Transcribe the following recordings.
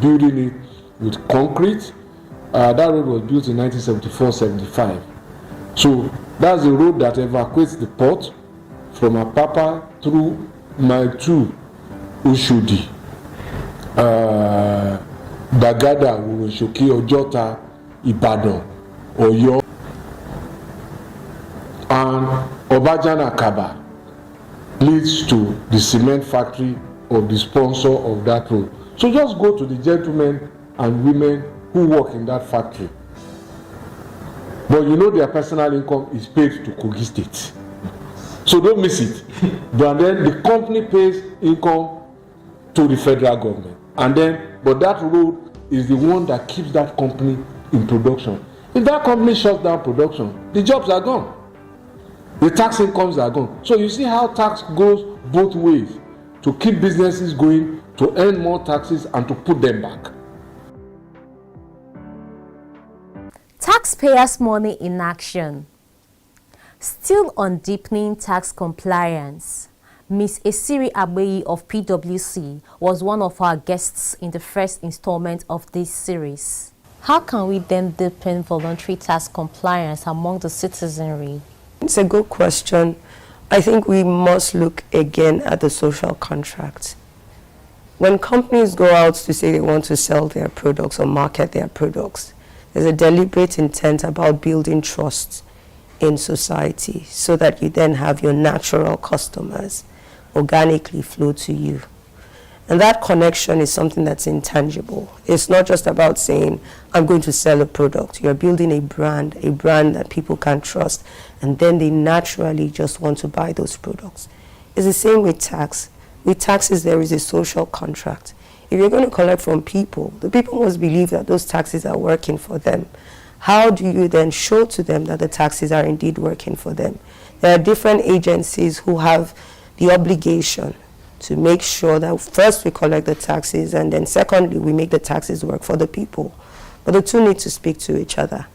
building it with concrete. That road was built in 1974-75. So that's the road that evacuates the port from Apapa through Mile 2, Oshodi, Bagada, Uroshoki, Ojota, Ibadan, Oyo, and Obajan Akaba leads to the cement factory of the sponsor of that road. So just go to the gentlemen and women who work in that factory. But you know their personal income is paid to Kogi State. So don't miss it. But then the company pays income to the federal government. But that road is the one that keeps that company in production. If that company shuts down production, the jobs are gone. The tax incomes are gone. So you see how tax goes both ways, to keep businesses going, to earn more taxes, and to put them back. Taxpayers' money in action. Still on deepening tax compliance, Ms. Esiri Abeyi of PwC was one of our guests in the first installment of this series. How can we then deepen voluntary tax compliance among the citizenry? It's a good question. I think we must look again at the social contract. When companies go out to say they want to sell their products or market their products, there's a deliberate intent about building trust in society so that you then have your natural customers organically flow to you. And that connection is something that's intangible. It's not just about saying, I'm going to sell a product. You're building a brand that people can trust, and then they naturally just want to buy those products. It's the same with tax. With taxes, there is a social contract. If you're going to collect from people, the people must believe that those taxes are working for them. How do you then show to them that the taxes are indeed working for them? There are different agencies who have the obligation to make sure that first we collect the taxes, and then secondly we make the taxes work for the people. But the two need to speak to each other.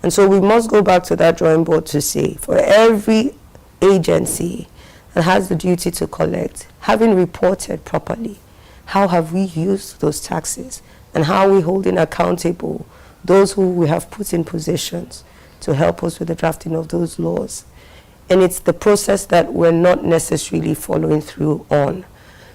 And so we must go back to that drawing board to say, for every agency that has the duty to collect, having reported properly, how have we used those taxes, and how are we holding accountable those who we have put in positions to help us with the drafting of those laws. And it's the process that we're not necessarily following through on.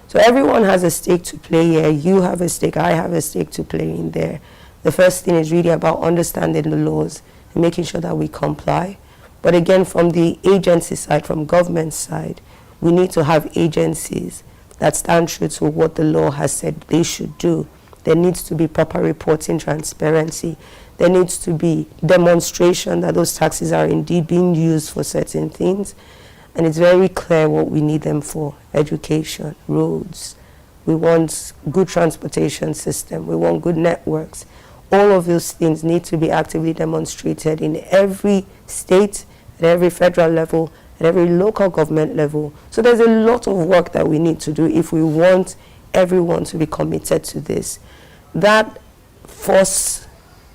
So everyone has a stake to play here. You have a stake, I have a stake to play in there. The first thing is really about understanding the laws and making sure that we comply. But again, from the agency side, from government side, we need to have agencies that stand true to what the law has said they should do. There needs to be proper reporting, transparency. There needs to be demonstration that those taxes are indeed being used for certain things. And it's very clear what we need them for: education, roads. We want good transportation system. We want good networks. All of those things need to be actively demonstrated in every state, at every federal level, at every local government level. So there's a lot of work that we need to do if we want everyone to be committed to this. That force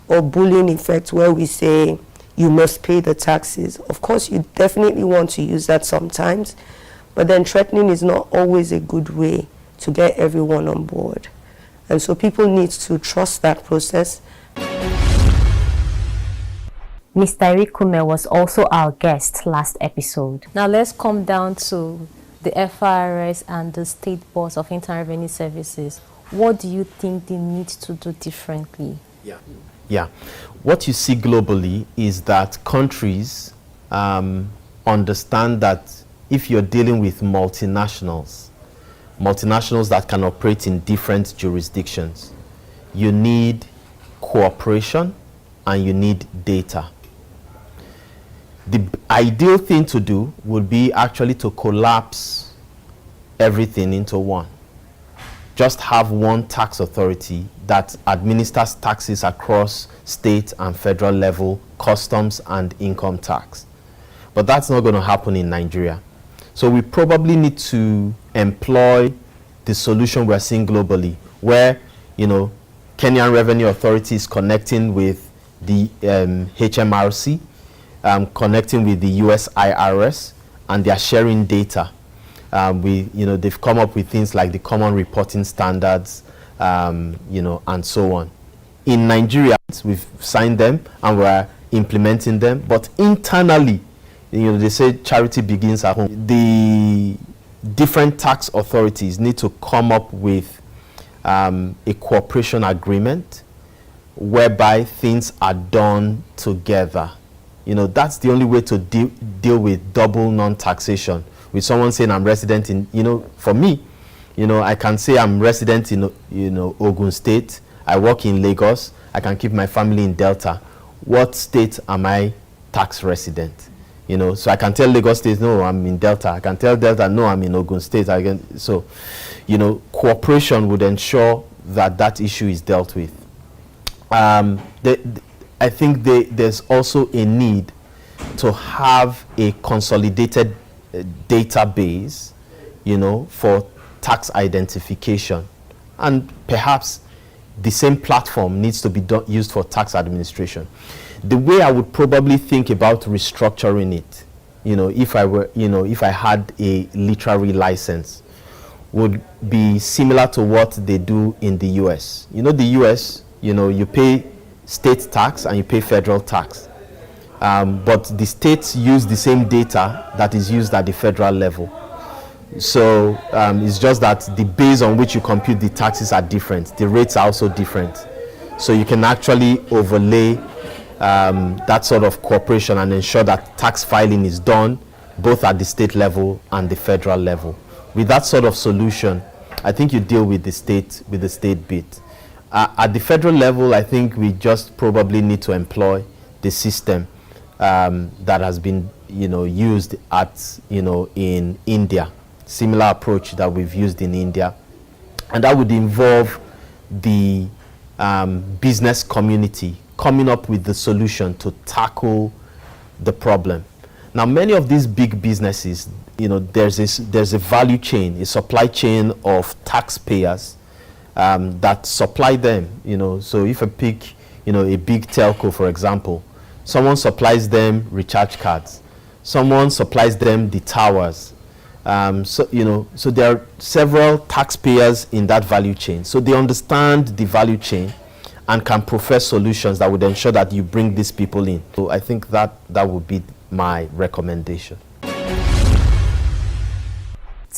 or bullying effect where we say you must pay the taxes, of course you definitely want to use that sometimes, but then threatening is not always a good way to get everyone on board. And so people need to trust that process. Mr. Irikume was also our guest last episode. Now let's come down to the FRS and the State Boards of Internal Revenue Services. What do you think they need to do differently? Yeah. What you see globally is that countries understand that if you're dealing with multinationals that can operate in different jurisdictions, you need cooperation and you need data. The ideal thing to do would be actually to collapse everything into one. Just have one tax authority that administers taxes across state and federal level, customs and income tax. But that's not going to happen in Nigeria. So we probably need to employ the solution we're seeing globally, where, Kenyan Revenue Authority is connecting with the HMRC, connecting with the US IRS, and they are sharing data. They've come up with things like the common reporting standards, and so on. In Nigeria, we've signed them and we're implementing them, but internally, they say charity begins at home. The different tax authorities need to come up with a cooperation agreement whereby things are done together. That's the only way to deal with double non-taxation. With someone saying I'm resident in, for me, I can say I'm resident in, Ogun State. I work in Lagos. I can keep my family in Delta. What state am I tax resident? So I can tell Lagos State, no, I'm in Delta. I can tell Delta, no, I'm in Ogun State. So, cooperation would ensure that issue is dealt with. I think there's also a need to have a consolidated database, for tax identification. And perhaps the same platform needs to be used for tax administration. The way I would probably think about restructuring it, if I had a literary license, would be similar to what they do in the US. The US, you pay state tax and you pay federal tax. But the states use the same data that is used at the federal level. So it's just that the base on which you compute the taxes are different. The rates are also different. So you can actually overlay that sort of cooperation and ensure that tax filing is done both at the state level and the federal level. With that sort of solution, I think you deal with the state bit. At the federal level, I think we just probably need to employ the system that has been used in India. Similar approach that we've used in India, and that would involve the business community coming up with the solution to tackle the problem. Now, many of these big businesses, there's a value chain, a supply chain of taxpayers that supply them. So if I pick a big telco, for example, someone supplies them recharge cards, someone supplies them the towers. So there are several taxpayers in that value chain. So they understand the value chain and can profess solutions that would ensure that you bring these people in. So I think that would be my recommendation.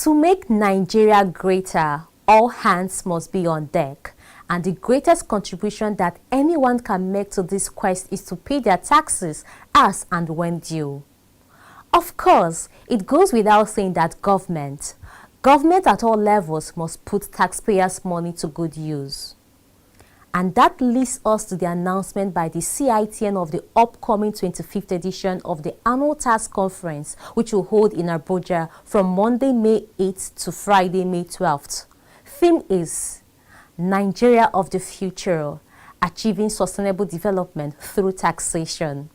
To make Nigeria greater, all hands must be on deck. And the greatest contribution that anyone can make to this quest is to pay their taxes as and when due. Of course, it goes without saying that government at all levels must put taxpayers' money to good use. And that leads us to the announcement by the CITN of the upcoming 25th edition of the Annual Tax Conference, which will hold in Abuja from Monday, May 8th to Friday, May 12th. Theme is Nigeria of the Future, Achieving Sustainable Development Through Taxation.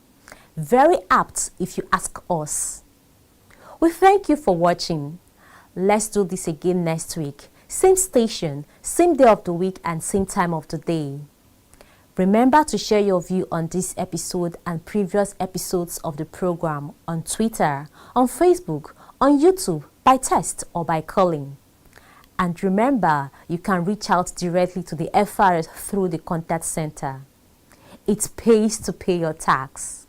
Very apt if you ask us. We thank you for watching. Let's do this again next week. Same station, same day of the week and same time of the day. Remember to share your view on this episode and previous episodes of the program on Twitter, on Facebook, on YouTube, by text or by calling. And remember, you can reach out directly to the FRS through the contact center. It pays to pay your tax.